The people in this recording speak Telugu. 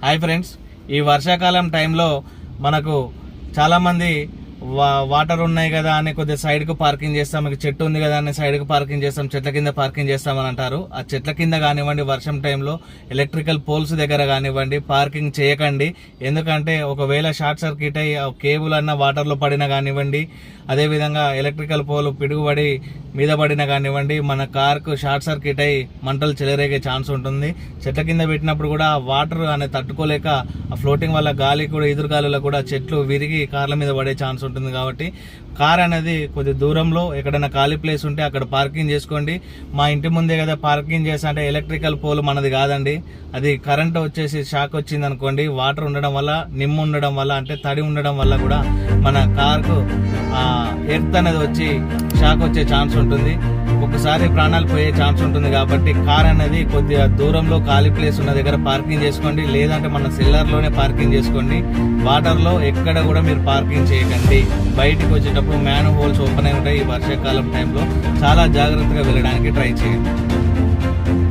హాయ్ ఫ్రెండ్స్, ఈ వర్షాకాలం టైంలో మనకు చాలామంది వాటర్ ఉన్నాయి కదా అని కొద్దిగా సైడ్కు పార్కింగ్ చేస్తాం, మీకు చెట్టు ఉంది కదా అని సైడ్కు పార్కింగ్ చేస్తాం, చెట్ల కింద పార్కింగ్ చేస్తామని అంటారు. ఆ చెట్ల కింద కానివ్వండి, వర్షం టైంలో ఎలక్ట్రికల్ పోల్స్ దగ్గర కానివ్వండి పార్కింగ్ చేయకండి. ఎందుకంటే ఒకవేళ షార్ట్ సర్క్యూట్ అయ్యి కేబుల్ అన్న వాటర్లో పడినా కానివ్వండి, అదేవిధంగా ఎలక్ట్రికల్ పోల్ పిడుగుబడి మీద పడినా కానివ్వండి, మన కార్కు షార్ట్ సర్క్యూట్ అయ్యి మంటలు చెలరేగే ఛాన్స్ ఉంటుంది. చెట్ల కింద పెట్టినప్పుడు కూడా వాటర్ అనేది తట్టుకోలేక ఆ ఫ్లోటింగ్ వల్ల గాలి కూడా ఎదురుగాలిలో కూడా చెట్లు విరిగి కార్ల మీద పడే ఛాన్స్ ఉంటుంది. కాబట్టి కార్ అనేది కొద్ది దూరంలో ఎక్కడైనా ఖాళీ ప్లేస్ ఉంటే అక్కడ పార్కింగ్ చేసుకోండి. మా ఇంటి ముందే కదా పార్కింగ్ చేస్తా అంటే ఎలక్ట్రికల్ పోల్ మనది కాదండి, అది కరెంట్ వచ్చేసి షాక్ వచ్చింది అనుకోండి, వాటర్ ఉండడం వల్ల, నిమ్ము ఉండడం వల్ల, అంటే తడి ఉండడం వల్ల కూడా మన కార్కు ఎర్త్ అనేది వచ్చి షాక్ వచ్చే ఛాన్స్ ఉంటుంది. ఒక్కసారి ప్రాణాలు పోయే ఛాన్స్ ఉంటుంది. కాబట్టి కార్ అనేది కొద్దిగా దూరంలో ఖాళీ ప్లేస్ ఉన్న దగ్గర పార్కింగ్ చేసుకోండి, లేదంటే మన సెల్లర్లోనే పార్కింగ్ చేసుకోండి. వాటర్లో ఎక్కడ కూడా మీరు పార్కింగ్ చేయకండి. బయటికి వచ్చేటప్పుడు మ్యాన్ హోల్స్ ఓపెన్ అయి ఉంటాయి. ఈ వర్షాకాలం టైంలో చాలా జాగ్రత్తగా వెళ్ళడానికి ట్రై చేయండి.